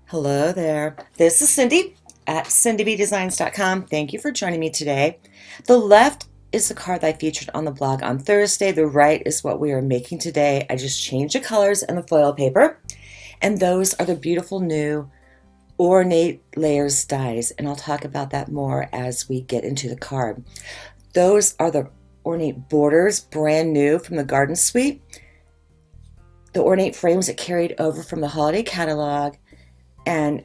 Hello there. This is Cindy at cindybdesigns.com. Thank you for joining me today. The left is the card that I featured on the blog on Thursday. The right is what we are making today. I just changed the colors and the foil paper. And those are the beautiful new Ornate Layers dies. And I'll talk about that more as we get into the card. Those are the ornate borders, brand new from the Garden Suite. The ornate frames that carried over from the holiday catalog, and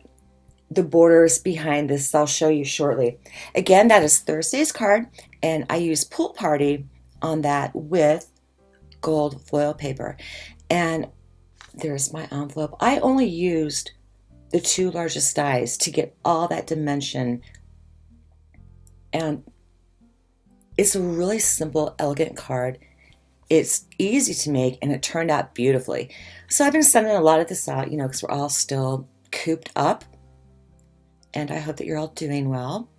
the borders behind this I'll show you shortly. Again, that is Thursday's card, and I used Pool Party on that with gold foil paper. And there's my envelope. I only used the two largest dies to get all that dimension, and it's a really simple, elegant card. It's easy to make, and it turned out beautifully. So I've been sending a lot of this out, because we're all still cooped up, and I hope that you're all doing well.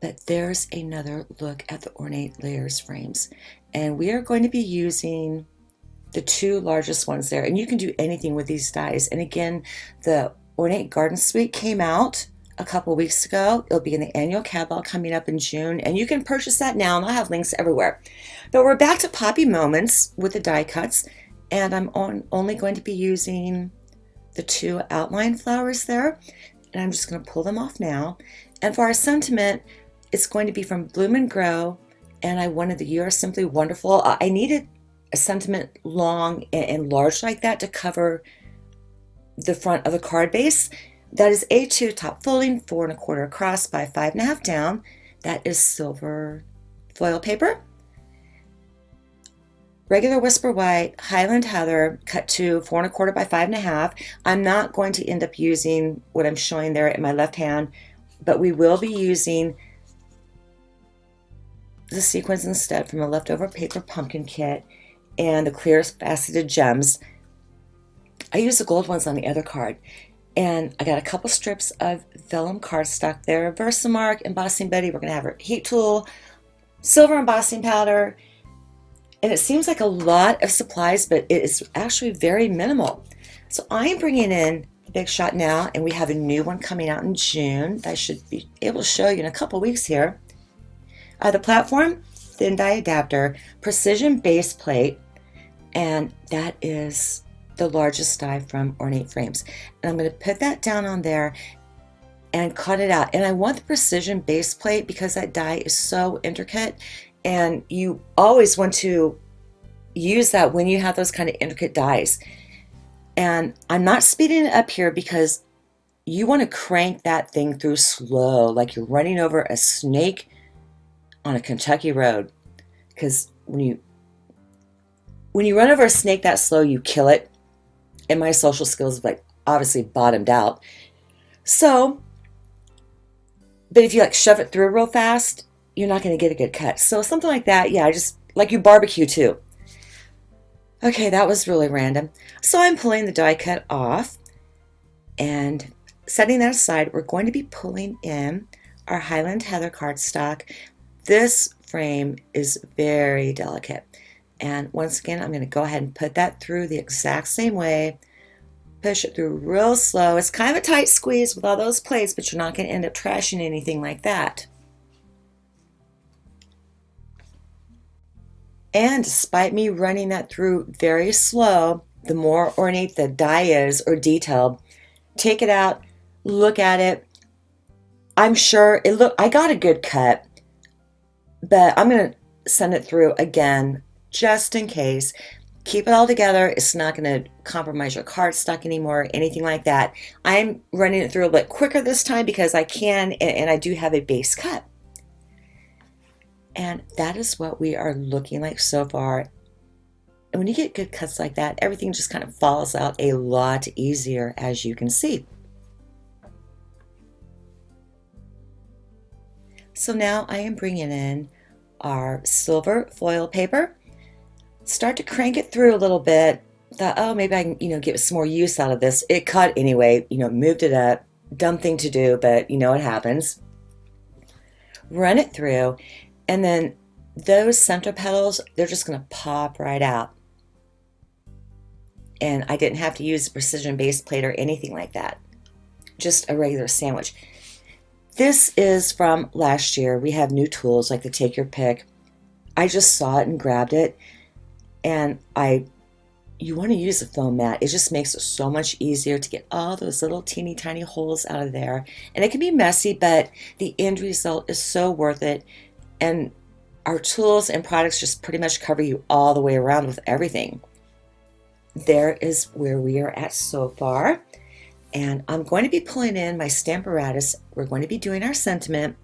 But there's another look at the Ornate Layers frames, and we are going to be using the two largest ones there, and you can do anything with these dies. And again, the Ornate Garden Suite came out a couple weeks ago. It'll be in the annual catalog coming up in June, and you can purchase that now, and I'll have links everywhere. But we're back to Poppy Moments with the die cuts, and I'm only going to be using the two outline flowers there, and I'm just going to pull them off now. And for our sentiment, it's going to be from Bloom and Grow, and I wanted the You Are Simply Wonderful. I needed a sentiment long and large like that to cover the front of the card base. That is A2 top folding, 4 1/4 across by 5 1/2 down. That is silver foil paper. Regular Whisper White, Highland Heather, cut to 4 1/4 by 5 1/2. I'm not going to end up using what I'm showing there in my left hand, but we will be using the sequins instead from a leftover paper pumpkin kit and the clear faceted gems. I used the gold ones on the other card. And I got a couple strips of vellum cardstock there. Versamark embossing Betty. We're going to have her heat tool, silver embossing powder. And it seems like a lot of supplies, but it is actually very minimal. So I'm bringing in the Big Shot now, and we have a new one coming out in June that I should be able to show you in a couple weeks here. The platform, thin die adapter, precision base plate, and that is the largest die from Ornate Frames. And I'm going to put that down on there and cut it out. And I want the precision base plate because that die is so intricate, and you always want to use that when you have those kind of intricate dies. And I'm not speeding it up here because you want to crank that thing through slow, like you're running over a snake on a Kentucky road. Because when you run over a snake that slow, you kill it. And my social skills have obviously bottomed out. So, but if you shove it through real fast, you're not going to get a good cut. So something like that, yeah, just like you barbecue too. Okay, that was really random. So I'm pulling the die cut off and setting that aside. We're going to be pulling in our Highland Heather cardstock. This frame is very delicate. And once again, I'm going to go ahead and put that through the exact same way. Push it through real slow. It's kind of a tight squeeze with all those plates, but you're not going to end up trashing anything like that. And despite me running that through very slow, the more ornate the die is or detailed, take it out, look at it. I'm sure I got a good cut, but I'm going to send it through again just in case. Keep it all together. It's not going to compromise your cardstock anymore, anything like that. I'm running it through a bit quicker this time because I can, and I do have a base cut. And that is what we are looking like so far. And when you get good cuts like that, everything just kind of falls out a lot easier, as you can see. So now I am bringing in our silver foil paper. Start to crank it through a little bit. Thought, oh, maybe I can, get some more use out of this. It cut anyway, moved it up. Dumb thing to do, but it happens. Run it through, and then those center petals, they're just going to pop right out. and I didn't have to use a precision base plate or anything like that. Just a regular sandwich. This is from last year. We have new tools like the Take Your Pick. I just saw it and grabbed it, and you want to use a foam mat. It just makes it so much easier to get all those little teeny tiny holes out of there. And it can be messy, but the end result is so worth it. And our tools and products just pretty much cover you all the way around with everything. There is where we are at so far. And I'm going to be pulling in my Stamparatus. We're going to be doing our sentiment.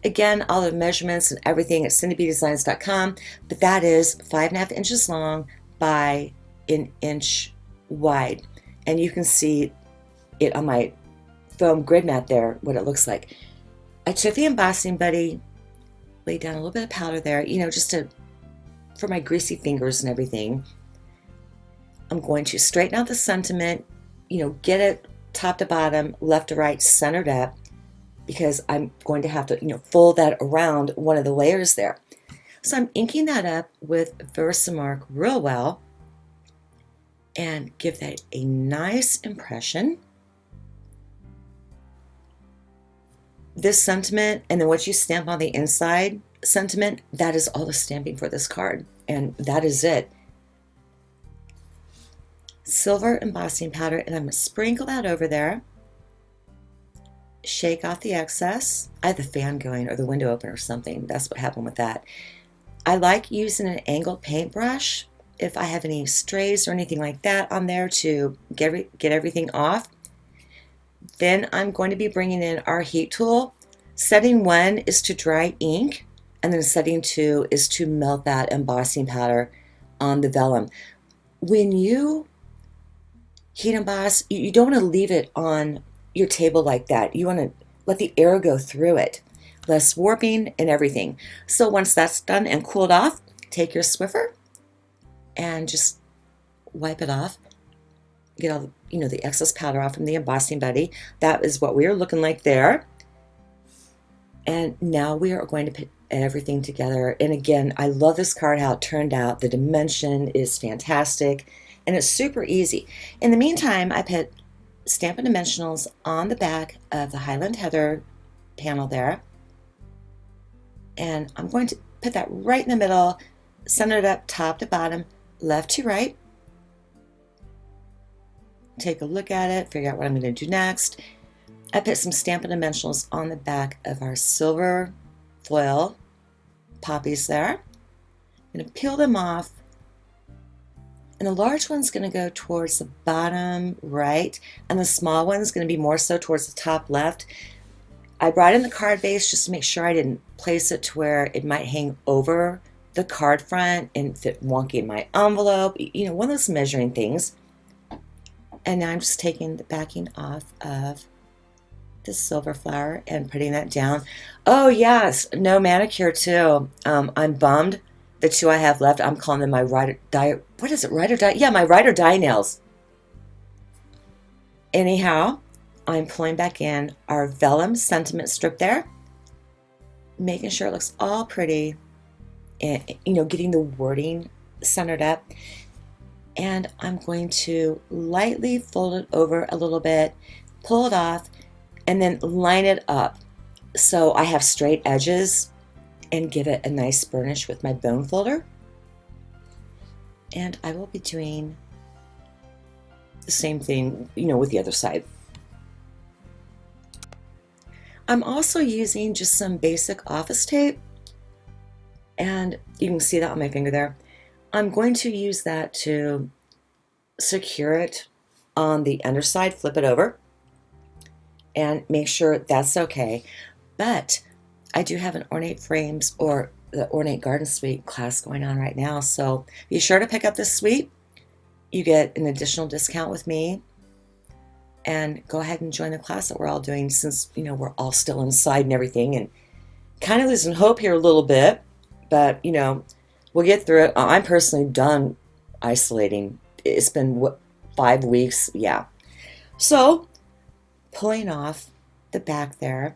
Again, all the measurements and everything at cindybedesigns.com, but that is 5.5 inches long by an inch wide. And you can see it on my foam grid mat there, what it looks like. I took the embossing buddy, laid down a little bit of powder there, just for my greasy fingers and everything. I'm going to straighten out the sentiment, get it top to bottom, left to right, centered up, because I'm going to have to, fold that around one of the layers there. So I'm inking that up with Versamark real well and give that a nice impression. This sentiment, and then what you stamp on the inside sentiment, that is all the stamping for this card, and that is it. Silver embossing powder, and I'm going to sprinkle that over there. Shake off the excess. I have the fan going or the window open or something. That's what happened with that. I like using an angled paintbrush if I have any strays or anything like that on there to get everything off. Then I'm going to be bringing in our heat tool. Setting 1 is to dry ink, and then setting 2 is to melt that embossing powder on the vellum. When you heat emboss, you don't want to leave it on your table like that. You want to let the air go through it, less warping and everything. So once that's done and cooled off, take your Swiffer and just wipe it off. Get all the excess powder off from the embossing buddy. That is what we are looking like there. And now we are going to put everything together. And again, I love this card, how it turned out. The dimension is fantastic, and it's super easy. In the meantime, I put Stampin' Dimensionals on the back of the Highland Heather panel there. And I'm going to put that right in the middle, center it up top to bottom, left to right. Take a look at it, figure out what I'm going to do next. I put some Stampin' Dimensionals on the back of our silver foil poppies there. I'm going to peel them off. And the large one's going to go towards the bottom right, and the small one's going to be more so towards the top left. I brought in the card base just to make sure I didn't place it to where it might hang over the card front and fit wonky in my envelope, one of those measuring things. And now I'm just taking the backing off of the silver flower and putting that down. Oh yes, no manicure too. I'm bummed. The 2 I have left, I'm calling them my ride or die. What is it? Ride or die? Yeah, my ride or die nails. Anyhow, I'm pulling back in our vellum sentiment strip there, making sure it looks all pretty, and getting the wording centered up. And I'm going to lightly fold it over a little bit, pull it off, and then line it up so I have straight edges, and give it a nice burnish with my bone folder. And I will be doing the same thing, with the other side. I'm also using just some basic office tape, and you can see that on my finger there. I'm going to use that to secure it on the underside, flip it over, and make sure that's okay. But I do have an Ornate Frames or the Ornate Garden Suite class going on right now, so be sure to pick up this suite. You get an additional discount with me, and go ahead and join the class that we're all doing, since we're all still inside and everything, and kind of losing hope here a little bit, but we'll get through it. I'm personally done isolating. It's been 5 weeks, yeah. So pulling off the back there,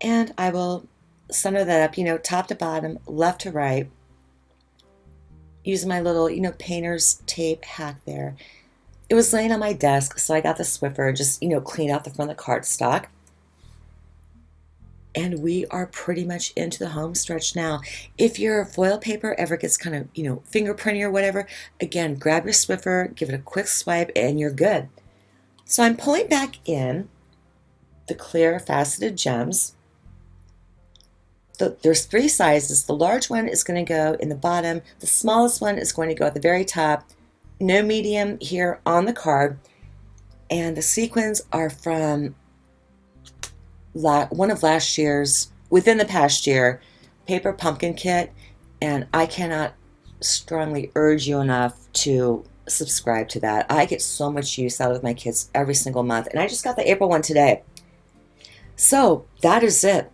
and I will center that up, top to bottom, left to right, using my little, painter's tape hack there. It was laying on my desk, so I got the Swiffer and just, cleaned out the front of the cardstock. And we are pretty much into the home stretch now. If your foil paper ever gets kind of, fingerprinty or whatever, again, grab your Swiffer, give it a quick swipe, and you're good. So I'm pulling back in the clear faceted gems. There's 3 sizes. The large one is going to go in the bottom. The smallest one is going to go at the very top. No medium here on the card. And the sequins are from one of last year's, within the past year, paper pumpkin kit, and I cannot strongly urge you enough to subscribe to that. I get so much use out of my kids every single month, and I just got the April one today. So that is it.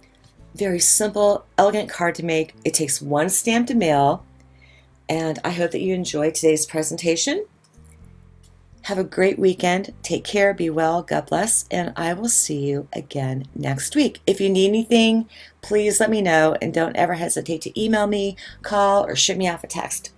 Very simple, elegant card to make. It takes 1 stamp to mail, and I hope that you enjoyed today's presentation. Have a great weekend. Take care, be well, God bless, and I will see you again next week. If you need anything, please let me know, and don't ever hesitate to email me, call, or shoot me off a text.